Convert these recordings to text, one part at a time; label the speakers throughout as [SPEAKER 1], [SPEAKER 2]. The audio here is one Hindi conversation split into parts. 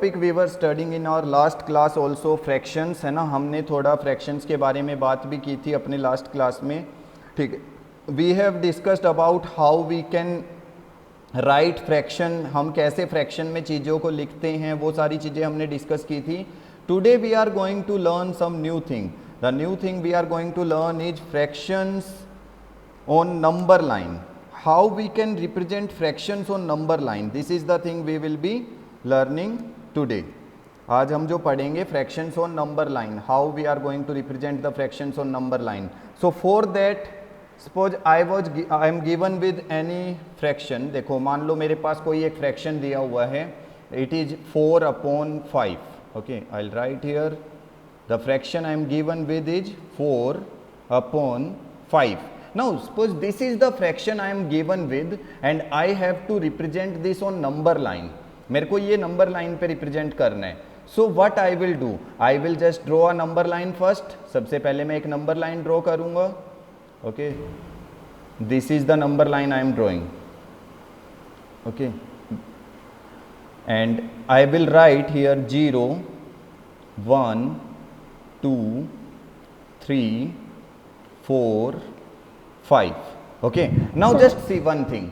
[SPEAKER 1] Topic we were studying in our last class also fractions, है ना, हमने थोड़ा फ्रैक्शंस के बारे में बात भी की थी अपने लास्ट क्लास में, ठीक है। We have discussed about how we can write fraction, हम कैसे फ्रैक्शन में चीज़ों को लिखते हैं, वो सारी चीज़ें हमने डिस्कस की थी। Today we are going to learn some new thing. The new thing we are going to learn is fractions on number line, how we can represent fractions on number line. This is the thing we will be learning today. आज हम जो पढ़ेंगे fractions on number line, how we are going to represent the fractions on number line. So for that, suppose I am given with any fraction. देखो मान लो मेरे पास कोई एक fraction दिया हुआ है, it is 4/5. Okay, I'll write here the fraction I am given with is 4/5. Now suppose this is the fraction I am given with and I have to represent this on number line. मेरे को ये number line पे represent करना है. So what I will do? I will just draw a number line first. सबसे पहले मैं एक number line draw करूँगा. Okay. This is the number line I am drawing. Okay. And I will write here 0, 1, 2, 3, 4, 5. Okay, now just see one thing,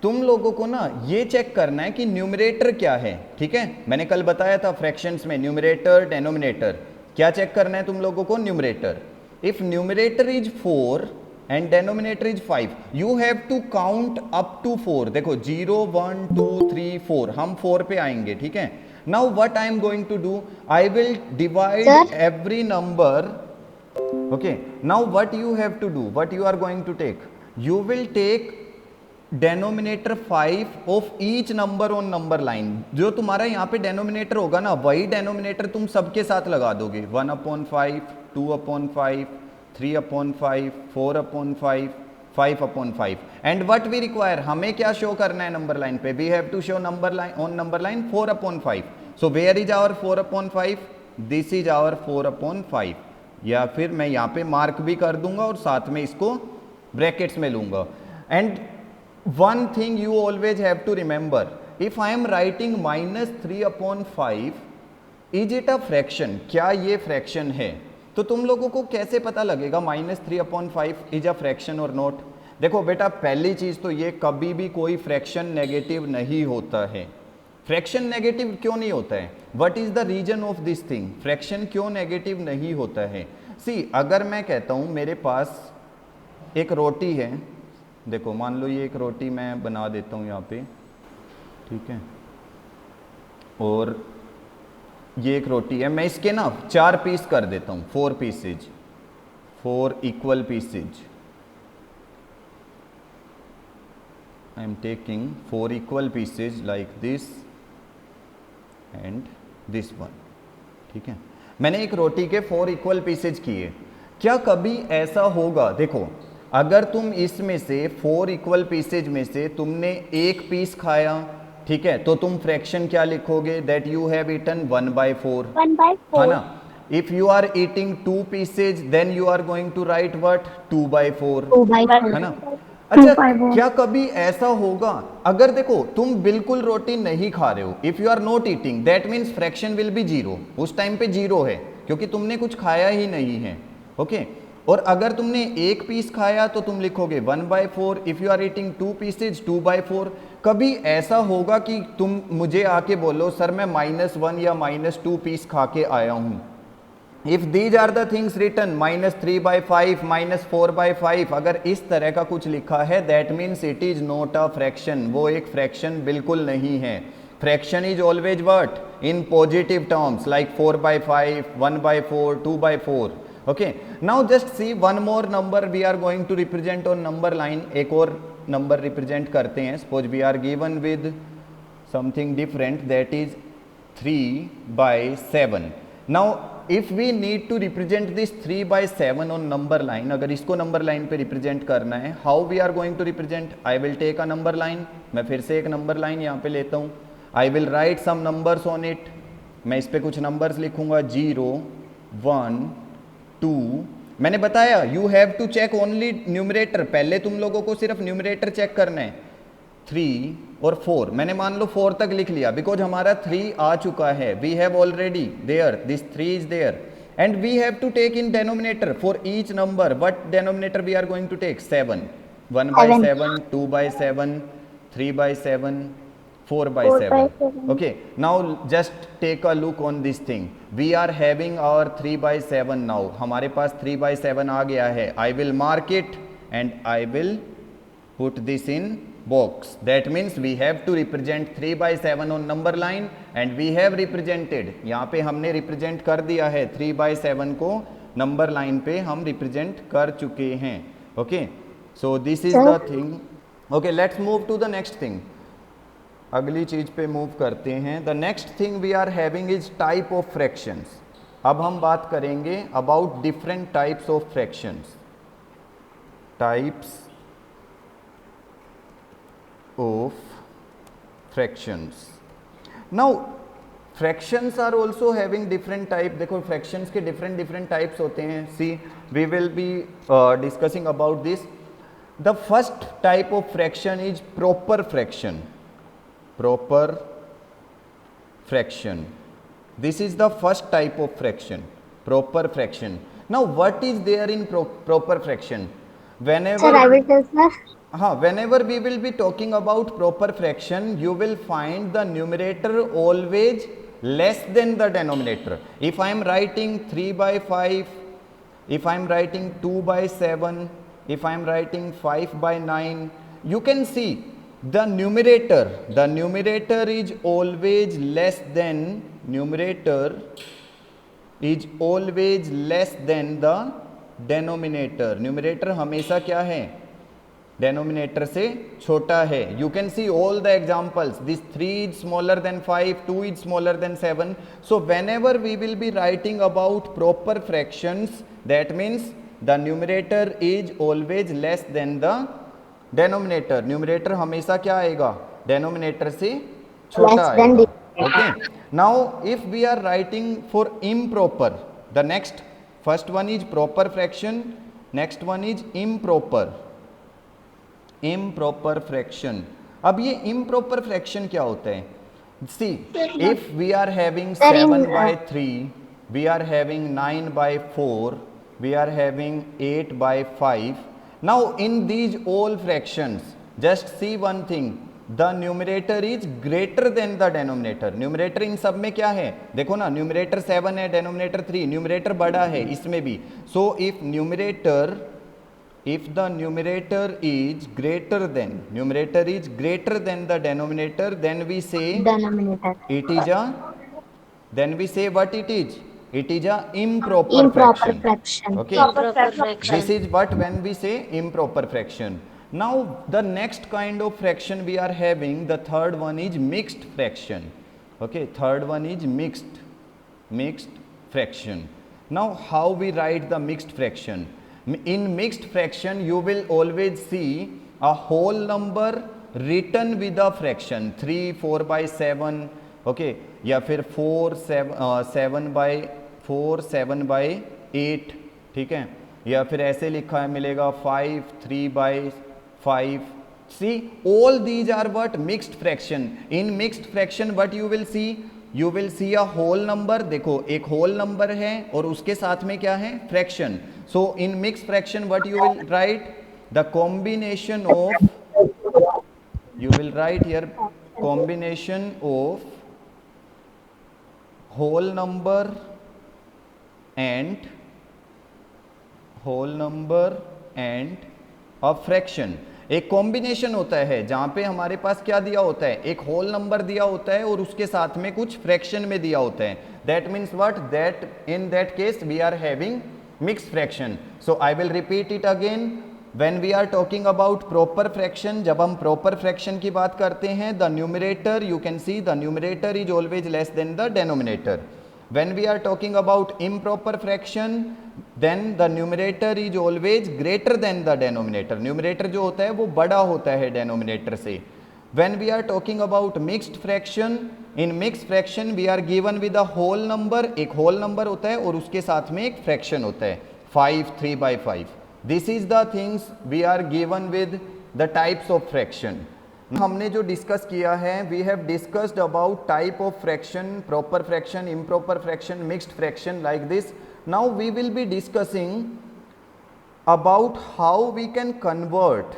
[SPEAKER 1] तुम लोगों को ना ये चेक करना है कि न्यूमरेटर क्या है, ठीक है। मैंने कल बताया था फ्रैक्शंस में न्यूमरेटर डेनोमिनेटर, क्या चेक करना है तुम लोगों को, numerator. If numerator is 4 and denominator is 5, you have to count up to 4। देखो 0, 1, 2, 3, 4, हम 4 पे आएंगे, ठीक है। Now what I am going to do, I will divide every number. Okay, now what you have to do, what you are going to take, you will take denominator 5 of each number on number line. जो तुम्हारा यहाँ पे denominator होगा ना, वही denominator तुम सबके साथ लगा दोगे. 1/5, 2/5, 3/5, 4/5, 5/5. And what we require, हमें क्या शो करना है नंबर लाइन पे, we have to show number line on number line 4/5. So where is our 4/5? This is our 4/5. या फिर मैं यहाँ पे मार्क भी कर दूंगा और साथ में इसको ब्रैकेट्स में लूंगा. And one thing you always have to remember, if I am writing -3/5, is it a fraction, क्या ये फ्रैक्शन है? तो तुम लोगों को कैसे पता लगेगा -3/5 इज अ फ्रैक्शन और नॉट? देखो बेटा, पहली चीज तो ये कभी भी कोई फ्रैक्शन नेगेटिव नहीं होता है. फ्रैक्शन नेगेटिव क्यों नहीं होता है? What is the reason of this thing? Fraction क्यों नेगेटिव नहीं होता है? सी, अगर मैं कहता हूं मेरे पास एक रोटी है, देखो मान लो ये एक रोटी मैं बना देता हूं यहाँ पे, ठीक है, और ये एक रोटी है, मैं इसके ना 4 पीस कर देता हूं, 4 pieces, 4 equal pieces. I am taking 4 equal pieces like this and this one, ठीक है। मैंने एक रोटी के 4 इक्वल पीसेज किए, क्या कभी ऐसा होगा? देखो अगर तुम इसमें से 4 इक्वल पीसेज में से तुमने एक पीस खाया, ठीक है, तो तुम फ्रैक्शन क्या लिखोगे? दैट यू हैव ईटन 1/4, है ना। If you are eating 2 pieces then you are going to write what? 2/4, है ना। अच्छा, क्या कभी ऐसा होगा अगर देखो तुम बिल्कुल रोटी नहीं खा रहे हो, if you are not eating, that means fraction will be 0, उस टाइम पे 0 है क्योंकि तुमने कुछ खाया ही नहीं है, ओके। और अगर तुमने एक पीस खाया तो तुम लिखोगे 1/4. If you are eating 2 pieces 2/4. कभी ऐसा होगा कि तुम मुझे आके बोलो सर मैं -1 या -2 पीस खा के आया हूं? If these are the things written -3/5, -4/5, अगर इस तरह का कुछ लिखा है, that means it is not a fraction, वो एक फ्रैक्शन बिल्कुल नहीं है. Fraction is always what? In positive terms like 4/5, 1/4, 2/4. Okay, now just see one more number we are going to represent on number line. एक और नंबर रिप्रेजेंट करते हैं. Suppose we are given with something different, that is 3/7. Now if we need to represent this 3/7 on number line, अगर इसको नंबर लाइन पे रिप्रेजेंट करना है, how we are going to represent? I will take a number line. मैं फिर से एक नंबर लाइन यहाँ पे लेता हूँ. I will write some numbers on it. मैं इस पे कुछ नंबर्स लिखूंगा, 0, 1, 2. मैंने बताया you have to check only numerator. पहले तुम लोगों को सिर्फ न्यूमरेटर चेक करना है. 3 और 4, मैंने मान लो 4 तक लिख लिया बिकॉज हमारा 3 आ चुका है, we have already there, this 3 is there and we have to take in denominator for each number, what denominator we are going to take, 7, 1 by 7, 2 by 7, 3 by 7, 4 by 7. Okay, now just take a look on this thing. We are having our 3 by 7 now. हमारे पास 3 by 7 आ गया है. I will mark it and I will put this in box. That means we have to represent 3 by 7 on number line and we have represented. यहाँ पे हमने represent कर दिया है 3 by 7 को number line पे हम represent कर चुके हैं. Okay, so this is the thing. Okay, let's move to the next thing. अगली चीज पे मूव करते हैं. The next thing we are having is type of fractions. अब हम बात करेंगे about different types of fractions. Types of fractions. Now fractions are also having different type. देखो फ्रैक्शंस के डिफरेंट डिफरेंट टाइप्स होते हैं. See we will be discussing about this. The first type of fraction is proper fraction. Proper fraction. This is the first type of fraction, proper fraction. Now what is there in proper fraction? Whenever,
[SPEAKER 2] Sir, I will tell, sir.
[SPEAKER 1] Whenever we will be talking about proper fraction, you will find the numerator always less than the denominator. If I am writing 3 by 5, if I am writing 2 by 7, if I am writing 5 by 9, you can see the numerator is always less than, numerator is always less than the denominator. numerator हमेशा क्या है, denominator से छोटा है. You can see all the examples. This 3 is smaller than 5, 2 is smaller than 7. So whenever we will be writing about proper fractions, that means the numerator is always less than the denominator. Numerator हमेशा क्या आएगा, डेनोमिनेटर से छोटा आएगा. Okay, now if we are writing for improper, the next first one is proper fraction, next one is improper. Improper fraction. अब ये इम्प्रॉपर फ्रैक्शन क्या होता है? See if we are having 7 by 3, we are having 9 by 4, we are having 8 by 5. Now in these all fractions, just see one thing, the numerator is greater than the denominator. numerator इन सब में क्या है, देखो ना, numerator 7 है, denominator 3, numerator बड़ा है इसमें भी. So if the numerator is greater than the denominator, then we say
[SPEAKER 2] Denominator.
[SPEAKER 1] it is a, then we say what it is, it is a improper fraction. Okay,
[SPEAKER 3] Improper fraction.
[SPEAKER 1] this is what when we say improper fraction. Now the next kind of fraction we are having, the third one is mixed fraction. Okay, third one is mixed fraction. Now how we write the mixed fraction? In mixed fraction you will always see a whole number written with a fraction, 3 4 by 7. okay, या फिर 7 by 8. ठीक है, या फिर ऐसे लिखा है मिलेगा 5 3 by 5. See, all these are what mixed fraction. In mixed fraction what you will see a whole number. देखो एक whole number है और उसके साथ में क्या है, fraction. So in mixed fraction what you will write, the combination of, you will write here combination of whole number and a fraction. एक कॉम्बिनेशन होता है जहां पे हमारे पास क्या दिया होता है, एक होल नंबर दिया होता है और उसके साथ में कुछ फ्रैक्शन में दिया होता है. That means what, that in that case we are having mixed fraction. So I will repeat it again. When we are talking about proper fraction, जब हम प्रॉपर फ्रैक्शन की बात करते हैं, the numerator, you can see the numerator is always less than the denominator. When we are talking about improper fraction, then the numerator is always greater than the denominator. Numerator जो होता है वो बड़ा होता है denominator से. When we are talking about mixed fraction, in mixed fraction we are given with a whole number. एक whole number होता है और उसके साथ में एक fraction होता है, 5 3 by 5. This is the things we are given with the types of fraction. हमने जो डिस्कस किया है, we have discussed about type of fraction, proper fraction, improper fraction, mixed fraction, like this. Now we will be discussing about how we can convert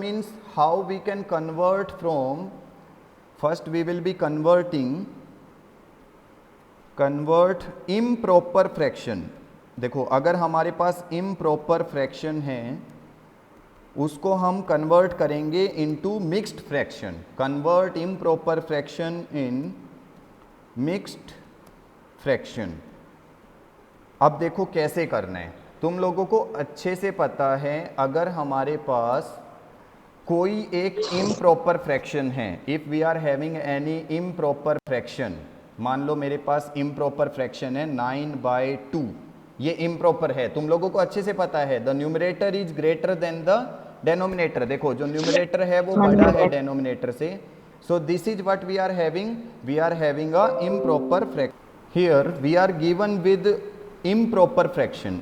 [SPEAKER 1] means how we can convert from, first we will be convert improper fraction. देखो अगर हमारे पास improper fraction है उसको हम कन्वर्ट करेंगे into mixed fraction. Convert improper fraction in mixed fraction. अब देखो कैसे करना है. तुम लोगों को अच्छे से पता है, अगर हमारे पास कोई एक इम्प्रॉपर फ्रैक्शन है, if we are having any improper fraction, मान लो मेरे पास इम्प्रॉपर फ्रैक्शन है 9/2, ये इम्प्रॉपर है, तुम लोगों को अच्छे से पता है. The numerator is greater than the denominator. देखो जो न्यूमरेटर है वो बड़ा है डेनोमिनेटर से. So this is what we are having a improper fraction. Here we are given with improper fraction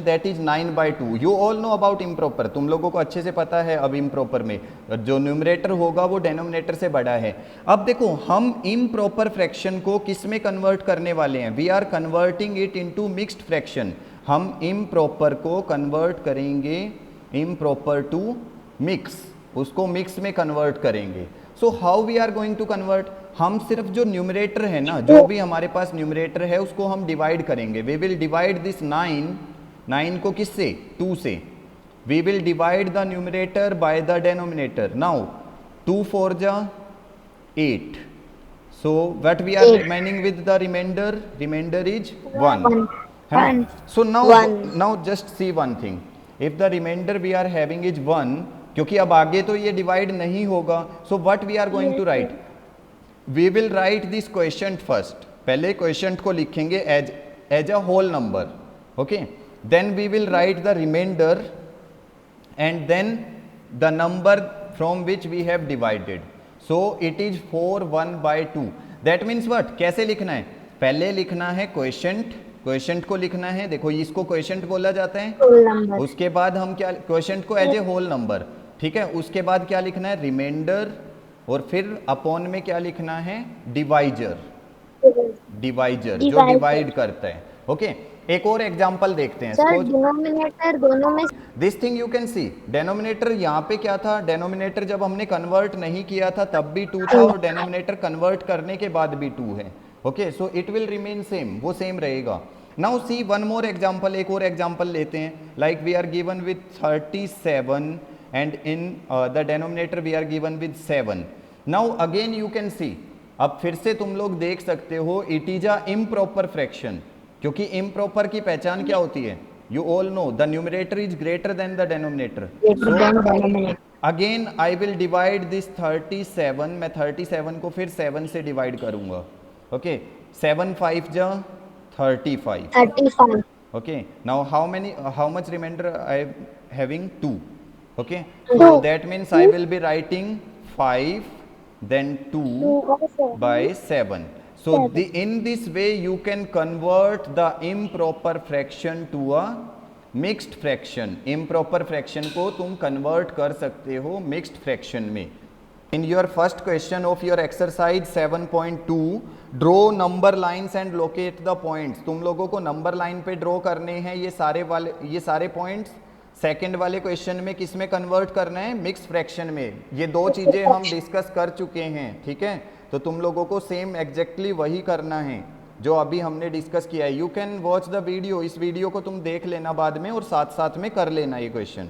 [SPEAKER 1] that is 9/2. you all know about improper. तुम लोगों को अच्छे से पता है. अब improper में जो न्यूमरेटर होगा वो डेनोमिनेटर से बड़ा है. अब देखो हम improper fraction को किस में कन्वर्ट करने वाले हैं. We are converting it into mixed fraction. हम improper को कन्वर्ट करेंगे improper टू मिक्स, उसको मिक्स में कन्वर्ट करेंगे. So how we are going to convert. हम सिर्फ जो न्यूमरेटर है ना, जो भी हमारे पास न्यूमरेटर है उसको हम डिवाइड करेंगे. वी विल डिवाइड दिस 9 को किससे, 2 से. We will divide the numerator by the denominator. Now 2 4 जा 8. So what we are remaining with the reminder is 1. So now just see one thing. If the reminder we are having is 1, क्योंकि अब आगे तो ये डिवाइड नहीं होगा. So what we are going to write, we will write this question first. पहले क्वेश्चन को लिखेंगे as a whole number. Okay, then we will write the reminder and then the number from which we have divided. So it is 4 1/2. That means what, कैसे लिखना है. पहले लिखना है क्वेश्चन को लिखना है. देखो इसको क्वेश्चन बोला जाता है. उसके बाद हम क्या, क्वेश्चन को एज ए होल नंबर, ठीक है. उसके बाद क्या लिखना है, रिमाइंडर, और फिर अपॉन में क्या लिखना है, डिवाइजर जो डिवाइड करता है. ओके, एक और एग्जांपल देखते हैं.
[SPEAKER 2] सर डिनोमिनेटर दोनों में
[SPEAKER 1] this thing you can C. Denominator यहाँ पे क्या था, डेनोमिनेटर जब हमने कन्वर्ट नहीं किया था तब भी 2 था, और डेनोमिनेटर कन्वर्ट करने के बाद भी 2 है. Okay, so it will remain same, वो सेम रहेगा. Now see one more example, एक और एग्जांपल लेते हैं. Like we are given with 37 and in the denominator we are given with 7. now again you can see, अब फिर से तुम लोग देख सकते हो, it is a improper fraction. क्योंकि improper की पहचान क्या होती है, you all know the numerator is greater than the denominator. so again I will divide this 37. मैं 37 को फिर 7 से डिवाइड करूंगा. ओके, 7 5 जा 35. okay, now how much remainder I am having, 2. okay, so that means I will be writing 5 then 2/7. so in this way you can convert the improper fraction to a mixed fraction. improper fraction को तुम convert कर सकते हो mixed fraction में. in your first question of your exercise 7.2, draw number lines and locate the points. तुम लोगों को नंबर लाइन पे ड्रॉ करने हैं ये सारे पॉइंट्स. सेकेंड वाले क्वेश्चन में किस में कन्वर्ट करना है, मिक्स फ्रैक्शन में. ये दो चीज़ें हम डिस्कस कर चुके हैं, ठीक है. तो तुम लोगों को सेम एग्जैक्टली वही करना है जो अभी हमने डिस्कस किया है. You can watch the video, इस वीडियो को तुम देख लेना बाद में और साथ साथ में कर लेना ये question.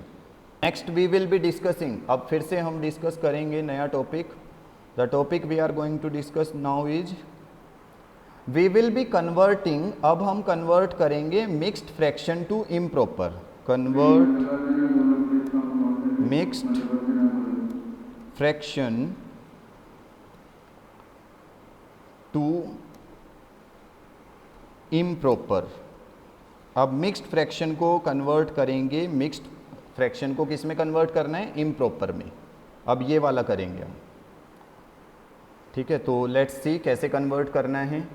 [SPEAKER 1] Next we will be discussing, अब फिर से हम डिस्कस करेंगे नया topic. The topic we are going to discuss now is, we will be converting. अब हम कन्वर्ट करेंगे mixed fraction to improper. convert mixed fraction to improper. अब मिक्स्ड फ्रैक्शन को कन्वर्ट करेंगे, मिक्स्ड फ्रैक्शन को किस में कन्वर्ट करना है, इम्प्रॉपर में. अब ये वाला करेंगे हम, ठीक है. तो लेट्स सी कैसे कन्वर्ट करना है.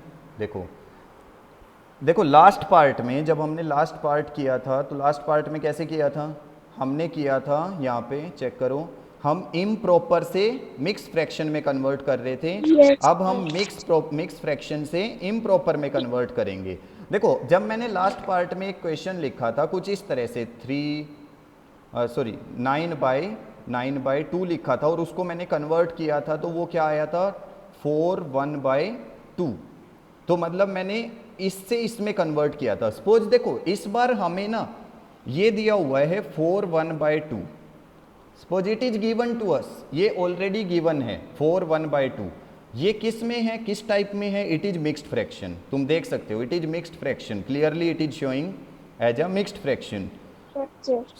[SPEAKER 1] देखो लास्ट पार्ट में, जब हमने लास्ट पार्ट किया था तो लास्ट पार्ट में कैसे किया था, हमने किया था यहाँ पे चेक करो, हम इम्प्रॉपर से मिक्स फ्रैक्शन में कन्वर्ट कर रहे थे।
[SPEAKER 2] Yes.
[SPEAKER 1] अब हम मिक्स फ्रैक्शन से इम्प्रॉपर में कन्वर्ट करेंगे। देखो जब मैंने लास्ट पार्ट में एक क्वेश्चन लिखा था कुछ इस तरह से 9/2 लिखा था और उसको मैंने कन्वर्ट किया था तो वो क्या आया था 4/1/2। तो मतलब मैंने इससे इसमें कन्वर्ट किया था। सपोज देखो इस बार हमें ना ये दिया हुआ है 4/1/2। Suppose it is given to us, ये ऑलरेडी गिवन है 4/1/2। ये किस में है, किस टाइप में है? It is mixed fraction. तुम देख सकते हो it is mixed fraction, clearly it is showing as a mixed fraction.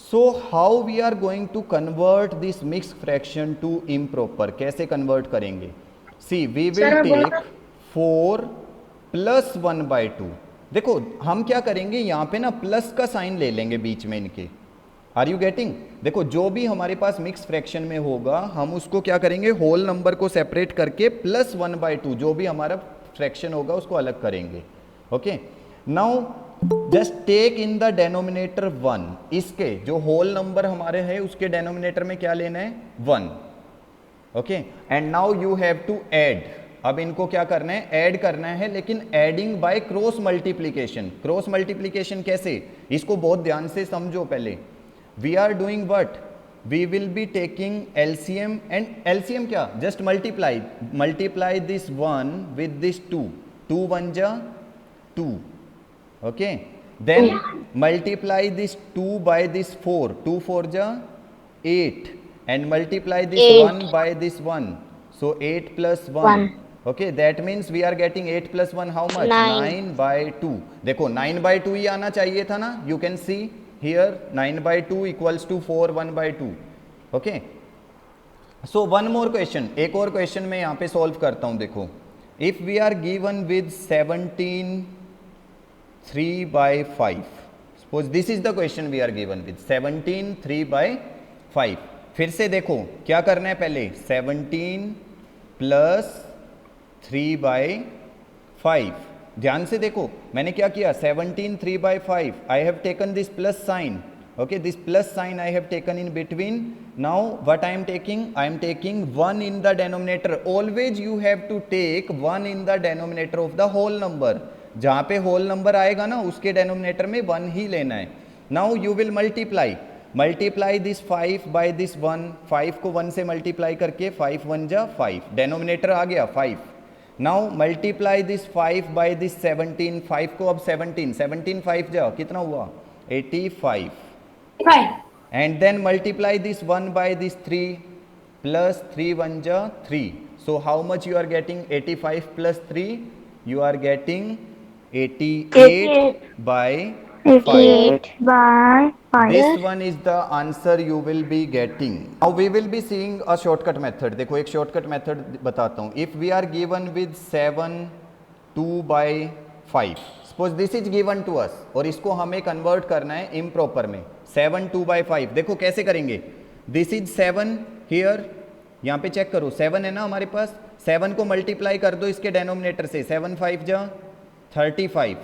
[SPEAKER 1] So how we are going to convert this mixed fraction to improper? कैसे convert करेंगे? See, we will take 4 plus 1/2। देखो हम क्या करेंगे यहाँ पे ना प्लस का साइन ले लेंगे बीच में इनके। Are you getting? देखो जो भी हमारे पास मिक्स फ्रैक्शन में होगा हम उसको क्या करेंगे, होल नंबर को सेपरेट करके प्लस 1/2 जो भी हमारा फ्रैक्शन होगा उसको अलग करेंगे। Okay, now just take in the denominator 1। इसके जो होल नंबर हमारे है उसके डेनोमिनेटर में क्या लेना है 1। Okay, and now you have to add. अब इनको क्या करना है, ऐड करना है, लेकिन adding by cross multiplication. Cross multiplication कैसे, इसको बहुत ध्यान से समझो पहले। We are doing what, we will be taking LCM, and LCM क्या, just multiply this 1 with this 2। 2 1 जा 2। okay, then multiply this 2 by this 4। 2 4 ja 8, and multiply this 1 by this 1, so 8 plus 1। okay, that means we are getting 8 plus 1 how much, 9/2। देखो 9/2 ही आना चाहिए था ना, you can see here 9/2 equals to 4/1/2। okay, so one more question, एक और क्वेश्चन मैं यहाँ पे सॉल्व करता हूँ। देखो if we are given with 17 3/5, suppose this is the question we are given with 17 3/5। फिर से देखो क्या करना है, पहले 17 प्लस 3/5। ध्यान से देखो मैंने क्या किया, 17 3/5 I have taken this plus sign. okay, this plus sign I have taken in between। now what I am taking, I am taking 1 in the denominator। always you have to take 1 in the denominator of the whole number। जहाँ पे होल नंबर आएगा ना उसके डेनोमिनेटर में 1 ही लेना है। Now you will multiply this 5 by this 1। 5 को 1 से मल्टीप्लाई करके 5 1 जा 5, डेनोमिनेटर आ गया 5। Now multiply this 5 by this 17। 5 को अब 17 5 जा कितना हुआ 85। And then multiply this 1 by this 3 plus 3 1 जा 3। So how much you are getting, 85 plus 3 you are getting 88/5। This one is the answer you will be getting। Now we will be seeing a shortcut method। देखो एक shortcut method बताता हूँ। If we are given with 7 2/5, suppose this is given to us और इसको हमें convert करना है improper में 7 2/5। देखो कैसे करेंगे, this is 7 here, यहाँ पे चेक करो 7 है ना हमारे पास, 7 को मल्टीप्लाई कर दो इसके डेनोमिनेटर से, 7 5 जा 35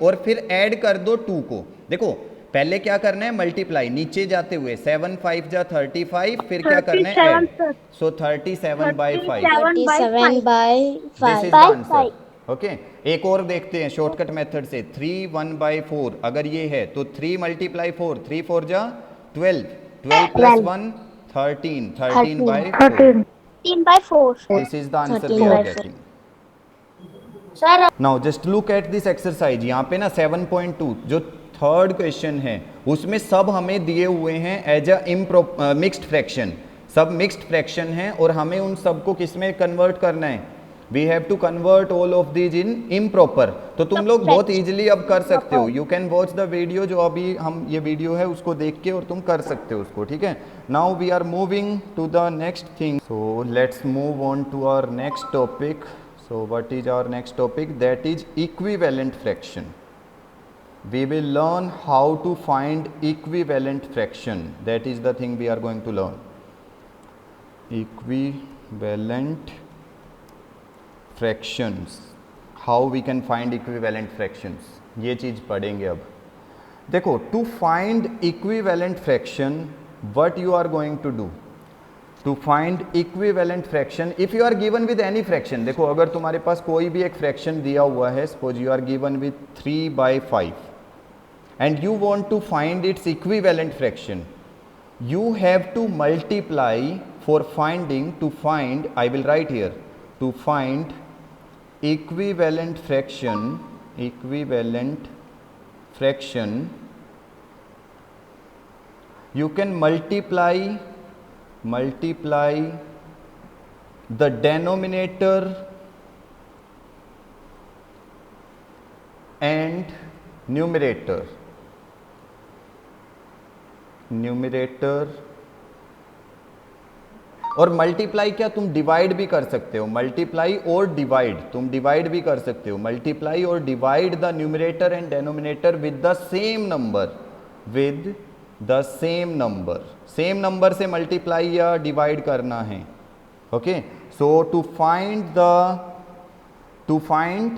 [SPEAKER 1] और फिर ऐड कर दो 2 को। देखो पहले क्या करना है, मल्टीप्लाई नीचे जाते हुए 7 5 जा 35, फिर क्या करना है add, so 37/5। This is the answer. Okay, एक और देखते हैं शॉर्टकट मेथड से, 3 1/4। अगर ये है तो 3 × 4, 3 4 जा 12, 12 plus 1 13, 13/4।
[SPEAKER 2] 13/4।
[SPEAKER 1] This is the answer we are getting। Now just look at this exercise। यहाँ पे ना 7.2 जो थर्ड क्वेश्चन है उसमें सब हमें दिए हुए हैं एज अ मिक्स्ड फ्रैक्शन। सब मिक्स्ड फ्रैक्शन हैं और हमें उन सबको किस में कन्वर्ट करना है, we have to convert all of these in improper. तो तुम लोग बहुत इजीली अब कर सकते हो, you can watch the video, जो अभी हम ये वीडियो है उसको देख के और तुम कर सकते हो उसको, ठीक है। Now we are moving to the next thing, so let's move on to our next topic. So what is our next topic, that is equivalent fraction. we will learn how to find equivalent fraction, that is the thing we are going to learn, equivalent fractions, how we can find equivalent fractions, ये चीज़ पढ़ेंगे अब। देखो, to find equivalent fraction what you are going to do to find equivalent fraction if you are given with any fraction. देखो अगर तुम्हारे पास कोई भी एक fraction दिया हुआ है, suppose you are given with 3/5 and you want to find its equivalent fraction, you have to multiply for finding, to find, I will write here, to find equivalent fraction, you can multiply the denominator and numerator और मल्टीप्लाई क्या तुम डिवाइड भी कर सकते हो, मल्टीप्लाई और डिवाइड, तुम डिवाइड भी कर सकते हो, मल्टीप्लाई और divide the numerator and denominator with the same number, same number से मल्टीप्लाई या डिवाइड करना है. Okay, so to find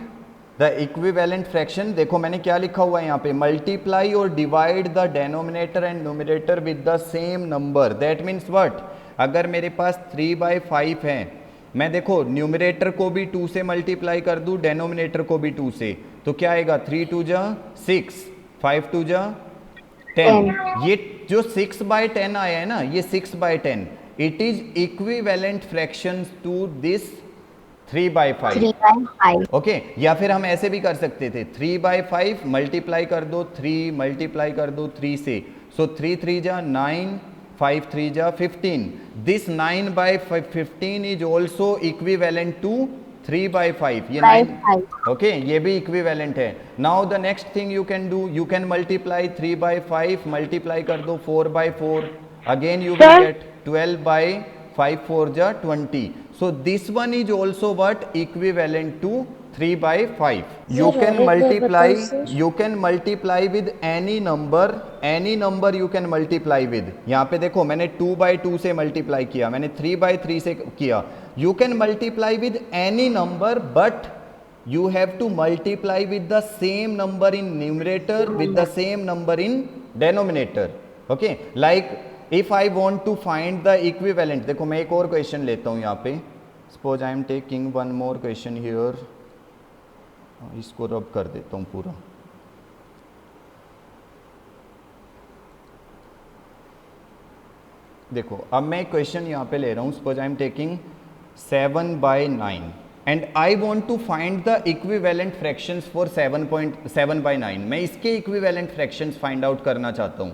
[SPEAKER 1] the equivalent fraction, देखो मैंने क्या लिखा हुआ है यहाँ पे, मल्टीप्लाई और divide the denominator and numerator with the same number. That means what, अगर मेरे पास 3/5 है, मैं देखो न्यूमरेटर को भी 2 से मल्टीप्लाई कर दूं, डेनोमिनेटर को भी 2 से, तो क्या आएगा, 3 2 जा 6, 5 2 जा 10. ये जो 6/10 आया है ना, ये 6/10, it is equivalent fractions to this 3/5. Okay, या फिर हम ऐसे भी कर सकते थे, 3/5 मल्टीप्लाई कर दो 3, मल्टीप्लाई कर दो 3 से, सो 3 3 जा 9, 5 3 जा 15. This 9/15 is also equivalent to 3/5. ये 9, ओके, ये भी इक्विवेलेंट है. Now the next thing you can do, you can multiply 3/5, multiply कर दो 4/4, अगेन यू विल गेट 12/5 4 जा 20. So this one is also what, equivalent to 3/5. You can multiply with any number you can multiply with. यहाँ पे देखो मैंने 2/2 से मल्टीप्लाई किया, मैंने 3/3 से किया. You can multiply with any number, but you have to multiply with the same number in numerator with the same number in denominator. Okay, like if I want to find the equivalent, देखो मैं एक और क्वेश्चन लेता हूँ यहाँ पे. Suppose I am taking one more question here. इसको रब कर देता हूँ पूरा. देखो अब मैं क्वेश्चन यहाँ पे ले रहा हूँ. Suppose I am taking 7/9 and I want to find the equivalent fractions for 7/9. मैं इसके equivalent fractions find out करना चाहता हूँ.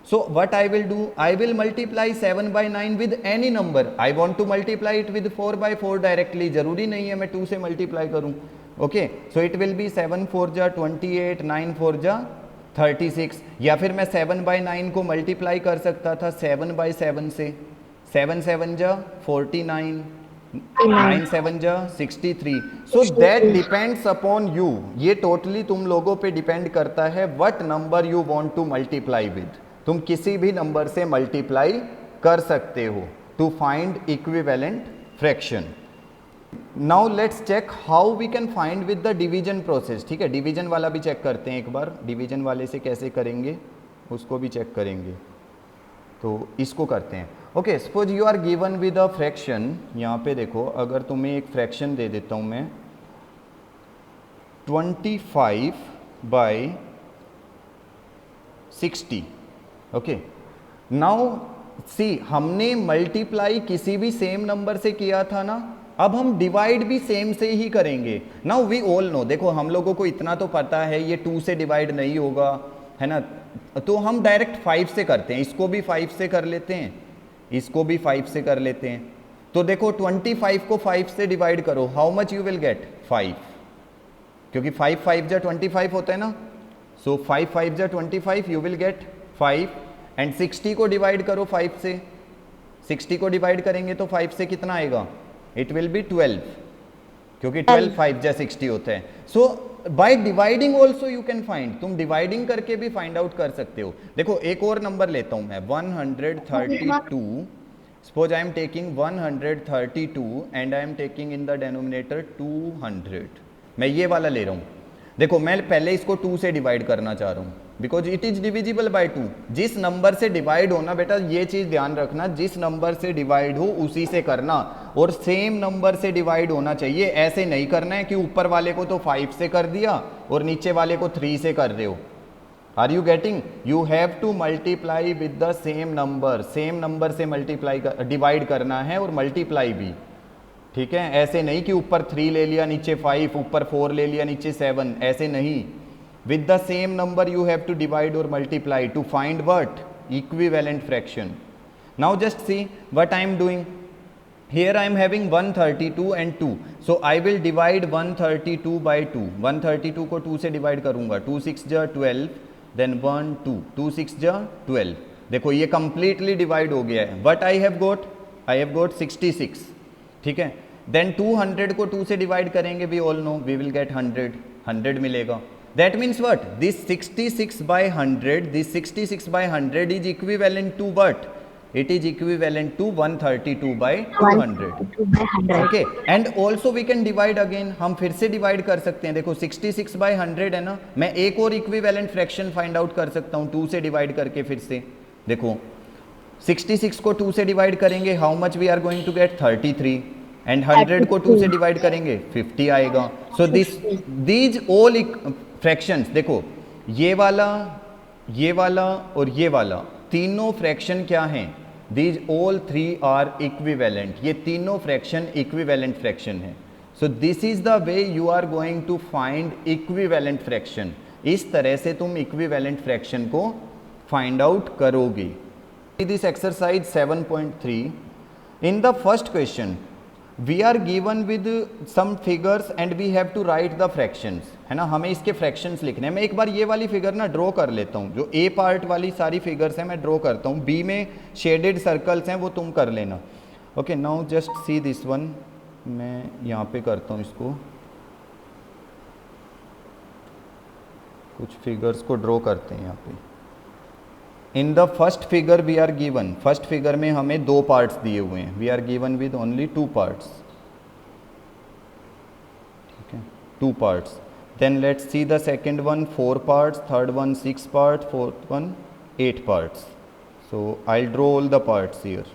[SPEAKER 1] So what I will do, I will multiply 7/9 with any number. I want to multiply it with 4/4 directly. जरूरी नहीं है मैं 2 से मल्टीप्लाई करूँ. Okay, so it will be 7 4 जा 28, 9 4 जा 36. या फिर मैं 7/9 को मल्टीप्लाई कर सकता था 7/7 से, 7 7 जा 49, 9 7 जा 63. So that depends upon you. ये टोटली तुम लोगों पे डिपेंड करता है what number you want to multiply with. तुम किसी भी नंबर से मल्टीप्लाई कर सकते हो to find equivalent fraction. Now let's check how we can find with the division process. ठीक है, डिवीजन वाला भी चेक करते हैं एक बार. डिवीजन वाले से कैसे करेंगे उसको भी चेक करेंगे. तो इसको करते हैं. Okay, suppose you are given with a fraction. यहाँ पे देखो अगर तुम्हें एक फ्रैक्शन दे देता हूँ मैं 25/60. ओके, नाउ सी हमने मल्टीप्लाई किसी भी सेम नंबर से किया था ना, अब हम डिवाइड भी सेम से ही करेंगे. नाउ वी ऑल नो, देखो हम लोगों को इतना तो पता है ये 2 से डिवाइड नहीं होगा, है ना, तो हम डायरेक्ट 5 से करते हैं. इसको भी 5 से कर लेते हैं, इसको भी 5 से कर लेते हैं. तो देखो 25 को 5 से डिवाइड करो, how much you will get 5, क्योंकि 5 5 जा 25 होता है ना. सो 5 5 जा 25 यू विल गेट 5. एंड 60 को डिवाइड करो 5 से, 60 को डिवाइड करेंगे तो 5 से कितना आएगा, इट विल बी 12, क्योंकि 12 5 जा 60 होता है. So by dividing also you can find, तुम डिवाइडिंग करके भी फाइंड आउट कर सकते हो. देखो एक और नंबर लेता हूं मैं 132. Suppose I am taking 132 and I am taking in the denominator 200. मैं ये वाला ले रहा हूं. देखो मैं पहले इसको 2 से डिवाइड करना चाह रहा हूं. Because it is divisible by 2। जिस नंबर से डिवाइड होना बेटा, ये चीज ध्यान रखना, जिस नंबर से डिवाइड हो उसी से करना, और सेम नंबर से डिवाइड होना चाहिए। ऐसे नहीं करना है कि ऊपर वाले को तो 5 से कर दिया और नीचे वाले को 3 से कर रहे हो। Are you getting? You have to multiply with the same number से मल्टीप्लाई डिवाइड करना है और मल्टीप्लाई भी, ठीक है। ऐसे नहीं कि ऊपर 3 ले लिया नीचे 5, ऊपर 4 ले लिया नीचे 7, ऐसे नहीं। with the same number you have to divide or multiply to find what? Equivalent fraction. Now just see what I am doing. Here I am having 132 and 2, so I will divide 132 by 2. 132 को 2 से डिवाइड करूंगा, 2 6 जा 12, then 1 2, 2 6 जा 12। देखो ये completely डिवाइड हो गया है। What I have got? I have got 66, ठीक है। Then 200 को 2 से डिवाइड करेंगे, we all know we will get 100 मिलेगा। That means what? This 66 by 100, this 66 by 100 is equivalent to what? It is equivalent to 132 by 200. Okay, and also we can divide again. हम फिर से डिवाइड कर सकते हैं। देखो 66 by 100 है ना, मैं एक और इक्विवेलेंट फ्रैक्शन फाइंड आउट कर सकता हूँ 2 से डिवाइड करके। फिर से देखो 66 को 2 से डिवाइड करेंगे, how much we are going to get? 33, and 100 को 2 से डिवाइड करेंगे 50 आएगा। सो दीज ऑल फ्रैक्शंस, देखो ये वाला और ये वाला तीनों फ्रैक्शन क्या हैं? These all 3 are equivalent. ये तीनों फ्रैक्शन इक्विवेलेंट फ्रैक्शन है। So this is the way you are going to find equivalent fraction. इस तरह से तुम इक्विवेलेंट फ्रैक्शन को फाइंड आउट करोगे। This exercise 7.3, in the first question we are given with some figures and we have to write the fractions, है ना। हमें इसके fractions लिखने हैं। मैं एक बार ये वाली फिगर ना ड्रॉ कर लेता हूँ, जो A पार्ट वाली सारी फिगर्स हैं मैं ड्रॉ करता हूँ, B में शेडेड सर्कल्स हैं वो तुम कर लेना। Okay, now just see this one. मैं यहाँ पे करता हूँ इसको, कुछ फिगर्स को ड्रॉ करते हैं यहाँ पे। In the first figure we are given, first figure में हमें 2 पार्ट्स दिए हुए हैं। We are given with only 2 parts, ठीक है, 2 parts. Then let's see the second one, 4 parts, third one 6 part, fourth one 8 parts. So I draw all the parts here.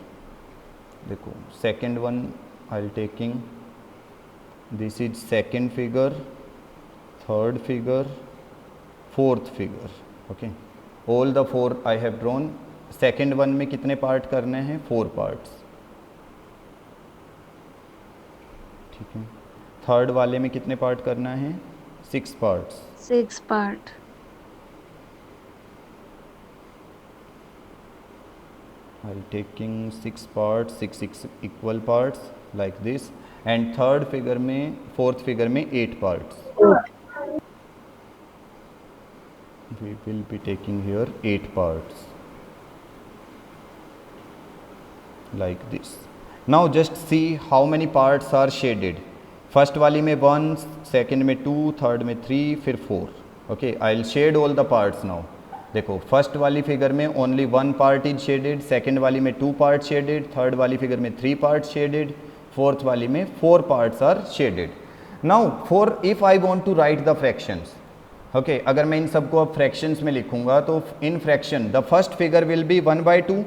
[SPEAKER 1] देखो second one I am taking, this is second figure, third figure, fourth figure. Okay, all the 4 I have drawn. Second one में कितने पार्ट करने हैं? 4 पार्ट्स, ठीक है। थर्ड वाले में कितने पार्ट करना है? 6 parts.
[SPEAKER 3] 6 part.
[SPEAKER 1] I am taking 6 parts, 6 equal parts like this. And third figure में, फोर्थ फिगर में 8 parts. We will be taking here 8 parts like this. Now just see how many parts are shaded. First वाली में 1, second में 2, third में 3, फिर 4. Okay, I'll shade all the parts now. देखो फर्स्ट वाली फिगर में only 1 part is shaded, second वाली में 2 parts shaded, third वाली फिगर में 3 parts shaded, fourth वाली में 4 parts are shaded. Now for if I want to write the fractions, okay अगर मैं इन सबको अब फ्रैक्शंस में लिखूंगा तो इन fraction the first figure will be 1/2,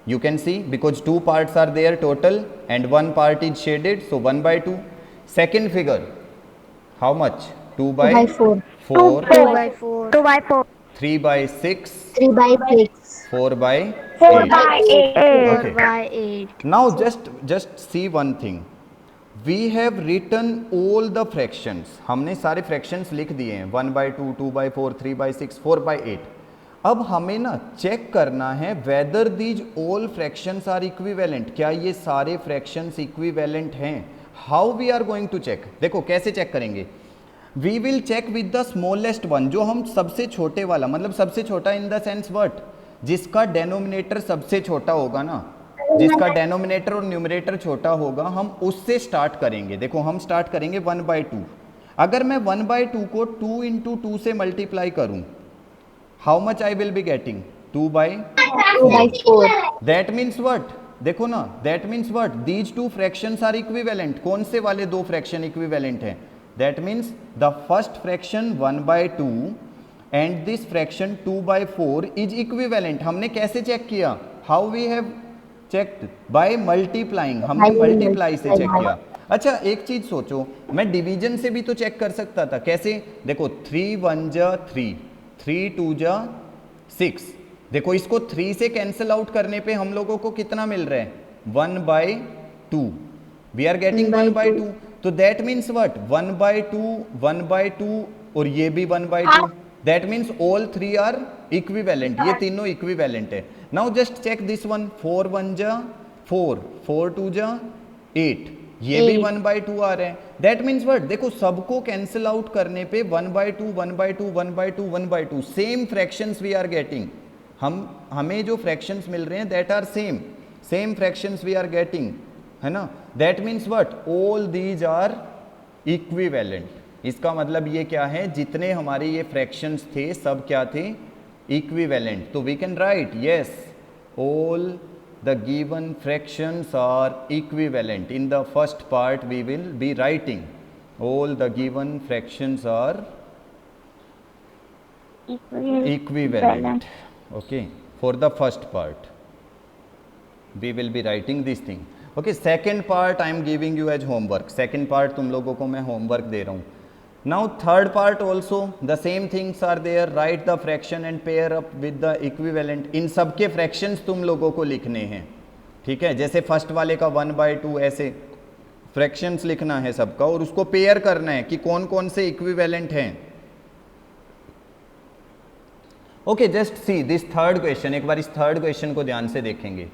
[SPEAKER 1] you can see because 2 parts are there total and 1 part is shaded, so 1/2। Second figure how much? 2/4,
[SPEAKER 3] 2/4,
[SPEAKER 1] 3/6,
[SPEAKER 2] 3/6,
[SPEAKER 1] 4/8।
[SPEAKER 3] 4/8।
[SPEAKER 1] Now just see one thing, we have written all the fractions. हमने सारे फ्रैक्शंस लिख दिए हैं, 1/2, 2/4, 3/6, 4/8। अब हमें ना चेक करना है whether these all fractions are equivalent. क्या ये सारे फ्रैक्शंस इक्विवेलेंट हैं? How we are going to check? देखो कैसे चेक करेंगे। We will check with the smallest one, जो हम सबसे छोटे वाला, मतलब सबसे छोटा इन द सेंस व्हाट, जिसका डेनोमिनेटर सबसे छोटा होगा ना, जिसका डेनोमिनेटर और न्यूमरेटर छोटा होगा, हम उससे स्टार्ट करेंगे। देखो हम स्टार्ट करेंगे 1/2। अगर मैं 1/2 को 2 × 2 से मल्टीप्लाई करूं, how much I will be getting? 2/4। That means what? देखो ना, that means what? These 2 fractions are equivalent. कौन से वाले 2 फ्रैक्शन इक्विवेलेंट हैं? That means the first fraction 1/2 and this fraction 2/4 is equivalent. हमने कैसे चेक किया? How we have checked? By multiplying, हमने मल्टीप्लाई से चेक किया। अच्छा एक चीज सोचो, मैं डिवीजन से भी तो चेक कर सकता था। कैसे? देखो 3 1 जा 3, 3 2 जा 6। देखो इसको 3 से कैंसिल आउट करने पे हम लोगों को कितना मिल रहा है? 1/2। We are getting 1/2। तो दैट मीन्स व्हाट? 1/2 1/2 और ये भी 1/2। That means all three are equivalent, ये तीनों इक्विवेलेंट है। Now just check this one, 4 1 जा 4, 4 2 जा 8, ये भी 1/2 आ रहे हैं। That means what? देखो सबको कैंसिल आउट करने पे 1/2 1/2 1/2 1/2 same fractions we are getting. हमें जो फ्रैक्शंस मिल रहे हैं that are same fractions we are getting, है ना? That means what? All these are equivalent. इसका मतलब ये क्या है? जितने हमारे ये फ्रैक्शंस थे सब क्या थे? इक्विवेलेंट। तो we can write yes, all the given fractions are equivalent. In the first part we will be writing all the given fractions are equivalent. Okay, for the first part we will be writing this thing. Okay, second part I am giving you as homework. Second part तुम लोगों को मैं homework दे रहा हूँ। Now third part also the same things are there. Write the fraction and pair up with the equivalent. इन सब के fractions तुम लोगों को लिखने हैं, ठीक है? जैसे फर्स्ट वाले का 1/2 ऐसे fractions लिखना है सबका और उसको पेयर करना है कि कौन कौन से इक्विवेलेंट हैं। Okay, just see this third question. एक बार इस थर्ड क्वेश्चन को ध्यान से देखेंगे।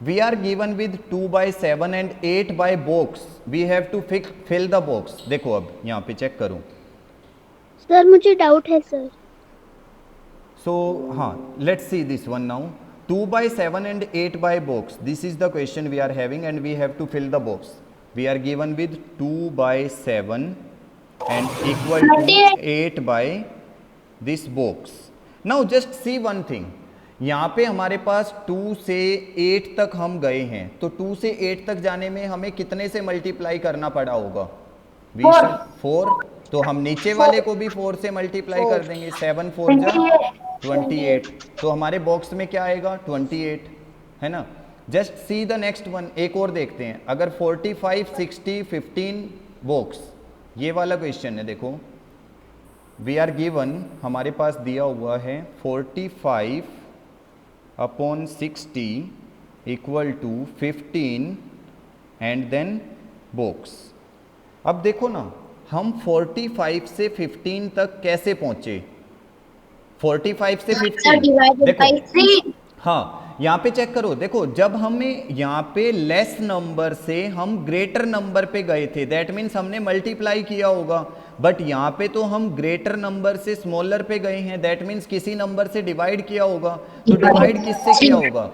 [SPEAKER 1] We are given with 2/7 and 8 by box. We have to fill the box. देखो अब यहाँ पे चेक करूँ।
[SPEAKER 2] सर मुझे डाउट है सर।
[SPEAKER 1] So हाँ, let's see this one now. 2/7 and 8 by box. This is the question we are having and we have to fill the box. We are given with 2/7 and equal to 8 by this box. Now just see one thing. यहाँ पे हमारे पास 2 से 8 तक हम गए हैं, तो 2 से 8 तक जाने में हमें कितने से मल्टीप्लाई करना पड़ा होगा? 4। तो हम नीचे वाले को भी 4 से मल्टीप्लाई कर देंगे। 7 4 जा 28। तो हमारे बॉक्स में क्या आएगा? 28, है ना? Just see the next one. एक और देखते हैं। अगर 45 60 15 बॉक्स, ये वाला क्वेश्चन है। देखो वी आर गिवन, हमारे पास दिया हुआ है 45 upon 60 equal to 15 and then box। अब देखो ना, हम 45 से 15 तक कैसे पहुंचे? 45 से 15 देखो, हाँ यहाँ पे चेक करो। देखो जब हमें यहाँ पे लेस नंबर से हम ग्रेटर नंबर पे गए थे, दैट मीन्स हमने मल्टीप्लाई किया होगा। बट यहाँ पे तो हम ग्रेटर नंबर से स्मॉलर पे गए हैं, दैट मीन्स किसी नंबर से डिवाइड किया होगा। तो डिवाइड किससे किया होगा?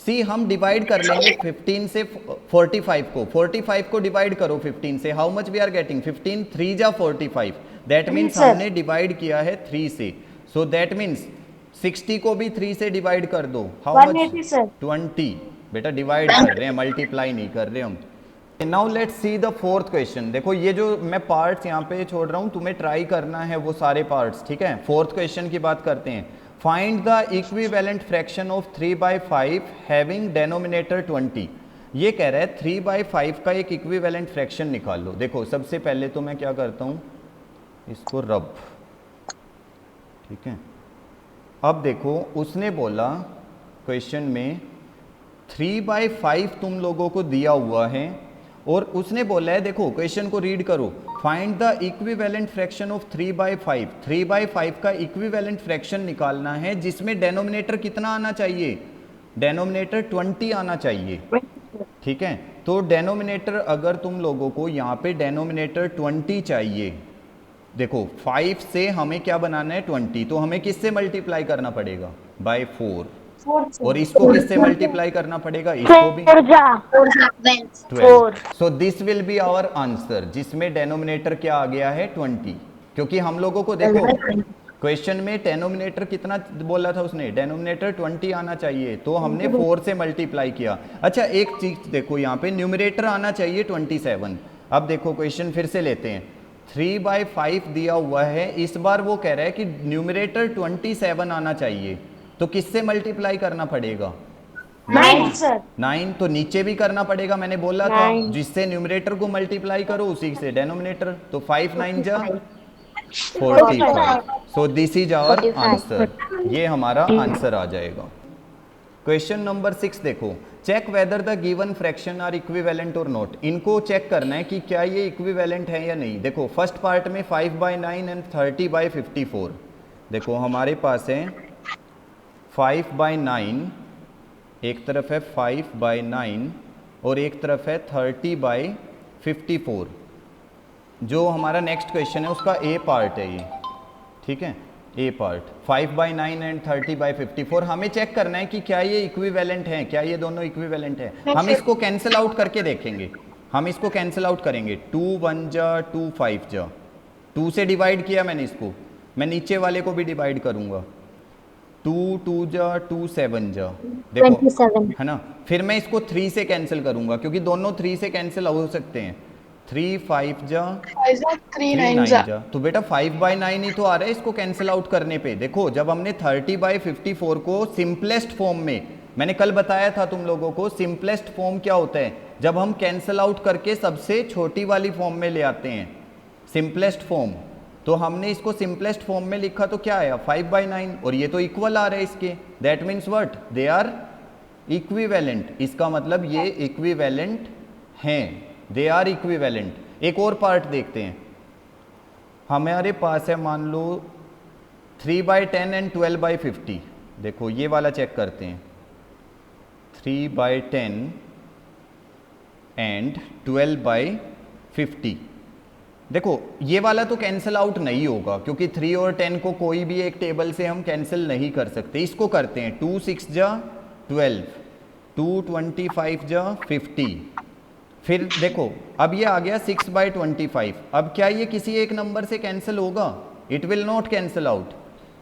[SPEAKER 1] सी हम डिवाइड कर लेंगे 15 से 45 को। 45 को डिवाइड करो 15 से, how much we are getting? 15 3 जा 45। दैट मीन्स हमने डिवाइड किया है 3 से। सो दैट मीन्स 60 को भी 3 से डिवाइड कर दो। How much? 20। बेटा डिवाइड कर रहे हैं, मल्टीप्लाई नहीं कर रहे हम। Now let's see the fourth question. देखो ये जो मैं पार्ट्स यहाँ पे छोड़ रहा हूँ, तुम्हें ट्राई करना है वो सारे पार्ट्स, ठीक है? फोर्थ क्वेश्चन की बात करते हैं। Find the equivalent fraction of 3/5 having denominator 20। ये कह रहा है 3/5 का एक इक्विवेलेंट फ्रैक्शन निकाल लो। देखो सबसे पहले तो मैं क्या करता हूँ, इसको रब, ठीक है? अब देखो उसने बोला क्वेश्चन में 3/5 तुम लोगों को दिया हुआ है और उसने बोला है, देखो क्वेश्चन को रीड करो, find the equivalent fraction of 3/5। 3/5 का इक्विवेलेंट फ्रैक्शन निकालना है जिसमें डेनोमिनेटर कितना आना चाहिए? डेनोमिनेटर 20 आना चाहिए, ठीक है? तो डेनोमिनेटर अगर तुम लोगों को यहाँ पे डेनोमिनेटर 20 चाहिए, देखो 5 से हमें क्या बनाना है? 20। तो हमें किससे मल्टीप्लाई करना पड़ेगा? बाय 4। और इसको किससे मल्टीप्लाई करना पड़ेगा? इसको भी 12। So this will be our answer, जिसमें डेनोमिनेटर क्या आ गया है? 20। क्योंकि हम लोगों को देखो क्वेश्चन में डेनोमिनेटर कितना बोला था उसने? डेनोमिनेटर 20 आना चाहिए, तो हमने 4 से मल्टीप्लाई किया। अच्छा एक चीज देखो, यहाँ पे न्यूमरेटर आना चाहिए 27। अब देखो क्वेश्चन फिर से लेते हैं। 3/5 दिया हुआ है, इस बार वो कह रहा है कि न्यूमरेटर 27 आना चाहिए, तो किससे मल्टीप्लाई करना पड़ेगा?
[SPEAKER 4] 9 सर।
[SPEAKER 1] 9। तो नीचे भी करना पड़ेगा, मैंने बोला था जिससे न्यूमरेटर को मल्टीप्लाई करो उसी से डेनोमिनेटर। तो 5 9 जा 45। So this is our answer, ये हमारा आंसर आ जाएगा। क्वेश्चन नंबर 6 देखो, check whether the given fraction are equivalent और नॉट। इनको चेक करना है कि क्या ये इक्विवेलेंट है या नहीं। देखो फर्स्ट पार्ट में 5/9 एंड 30/54। देखो हमारे पास है 5/9, एक तरफ है 5/9 और एक तरफ है 30/54। जो हमारा नेक्स्ट क्वेश्चन है उसका ए पार्ट है ये, ठीक है, ए पार्ट 5/9 एंड 30/54। हमें चेक करना है कि क्या ये इक्विवेलेंट है, क्या ये दोनों इक्विवेलेंट है। हम इसको कैंसिल आउट करके देखेंगे, हम इसको कैंसिल आउट करेंगे। 2 1 जा 2 5 जा, 2 से डिवाइड किया मैंने इसको, मैं नीचे वाले को भी डिवाइड करूंगा। 2 2 जा 2 7 जा, देखो
[SPEAKER 2] 27
[SPEAKER 1] है ना। फिर मैं इसको 3 से कैंसिल करूंगा क्योंकि दोनों 3 से कैंसिल हो सकते हैं। 3 5 जा 3 9 जा, तो बेटा 5/9 ही तो आ रहा है इसको कैंसिल आउट करने पे। देखो जब हमने 30/54 को सिंपलेस्ट फॉर्म में, मैंने कल बताया था तुम लोगों को सिंपलेस्ट फॉर्म क्या होता है, जब हम कैंसिल आउट करके सबसे छोटी वाली फॉर्म में ले आते हैं, सिंपलेस्ट फॉर्म। तो हमने इसको सिंपलेस्ट फॉर्म में लिखा तो क्या आया 5/9, और ये तो इक्वल आ रहा है इसके, that means what, they are equivalent. इसका मतलब ये इक्विवेलेंट हैं, दे आर इक्विवेलेंट। एक और पार्ट देखते हैं, हमारे पास है मान लो 3/10 एंड 12/50। देखो ये वाला चेक करते हैं, 3/10 एंड 12/50। देखो ये वाला तो कैंसिल आउट नहीं होगा क्योंकि 3 और 10 को कोई भी एक टेबल से हम कैंसिल नहीं कर सकते। इसको करते हैं 2 6 जा 12, 2 25 जा 50। फिर देखो अब ये आ गया 6/25। अब क्या ये किसी एक नंबर से कैंसिल होगा? It will not cancel out,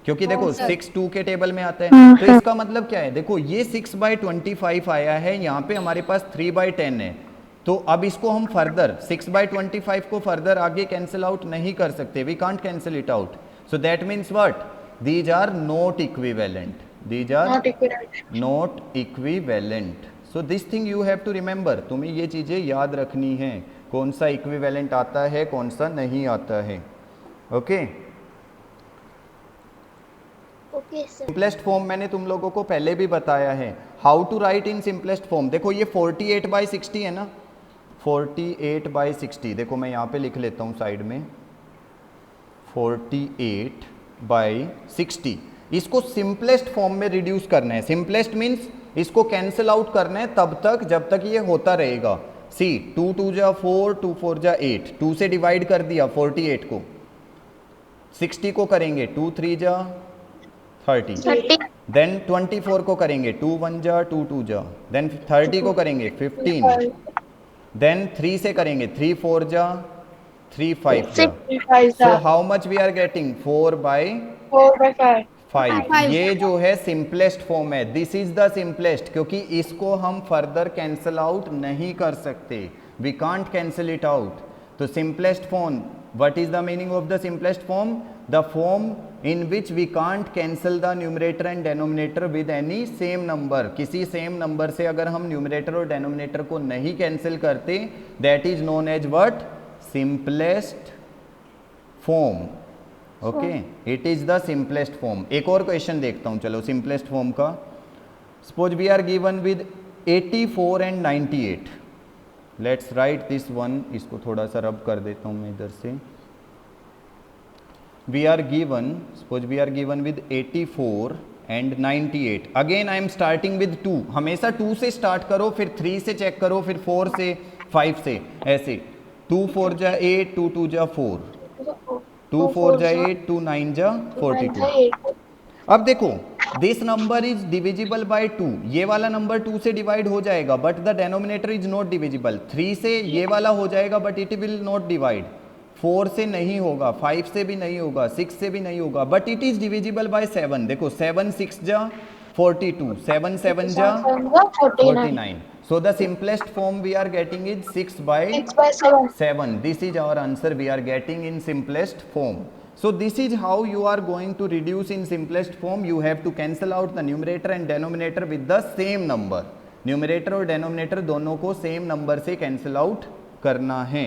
[SPEAKER 1] क्योंकि देखो 6 2 के टेबल में आता है। तो इसका मतलब क्या है, देखो ये 6/25 आया है, यहाँ पे हमारे पास 3/10 है। तो अब इसको हम फर्दर 6/25 को फर्दर आगे कैंसिल आउट नहीं कर सकते, we can't cancel it out. So that means what, these are not equivalent, these are not equivalent. So this thing you have to remember, तुम्हें ये चीज़ें याद रखनी है, कौन सा इक्विवेलेंट आता है कौन सा नहीं आता है। Okay
[SPEAKER 2] okay sir.
[SPEAKER 1] Simplest form मैंने तुम लोगों को पहले भी बताया है, how to write in simplest form. देखो ये 48/60 है ना, 48/60। देखो मैं यहाँ पे लिख लेता हूँ साइड में 48/60। इसको सिंपलेस्ट फॉर्म में रिड्यूस करना है। सिंपलेस्ट मीन्स इसको कैंसिल आउट करना है तब तक जब तक ये होता रहेगा। सी 2 2 जा 4, 2 4 जा 8, 2 से डिवाइड कर दिया 48 को, 60 को करेंगे 2 3 जा 30, देन 24 को करेंगे 2 1 जा 2 2 जा, देन 30 को करेंगे 15, देन 3 से करेंगे 3 4 जा 3 5 जा। So how much we are getting 4/5। ये जो है सिंपलेस्ट फॉर्म है, दिस इज द सिंपलेस्ट, क्योंकि इसको हम फर्दर कैंसिल आउट नहीं कर सकते, we can't cancel it out. तो simplest form, what is the meaning of the simplest form, the form in which we can't cancel the numerator and denominator with any same number. किसी सेम नंबर से अगर हम न्यूमरेटर और डेनोमिनेटर को नहीं कैंसिल करते, that is known as what, simplest form. Okay, it is the simplest form. एक और क्वेश्चन देखता हूँ, चलो सिंपलेस्ट फॉर्म का। Suppose we are given with 84 and 98। Let's write this one, इसको थोड़ा सा रब कर देता हूँ मैं इधर से। We are given, suppose we are given with 84 and 98। Again I am starting with 2। हमेशा 2 से स्टार्ट करो, फिर 3 से चेक करो, फिर 4 से, 5 से, ऐसे 2 4 जा 8, 2 2 जा 4, 2 4 जा 8, 2 9 जा 42। अब देखो this number is divisible by 2, ये वाला नंबर 2 से डिवाइड हो जाएगा but the denominator is not divisible. 3 से ये वाला हो जाएगा but it will not divide. 4 से नहीं होगा, 5 से भी नहीं होगा, 6 से भी नहीं होगा, but it is divisible by 7। देखो 7 6 जा 42, 7 7 जा 49। So the simplest form we are getting is 6 by 7. This is our answer we are getting in simplest form. So this is how you are going to reduce in simplest form. You have to cancel out the numerator and denominator with the same number. Numerator और डेनोमिनेटर दोनों को सेम नंबर से कैंसिल आउट करना है.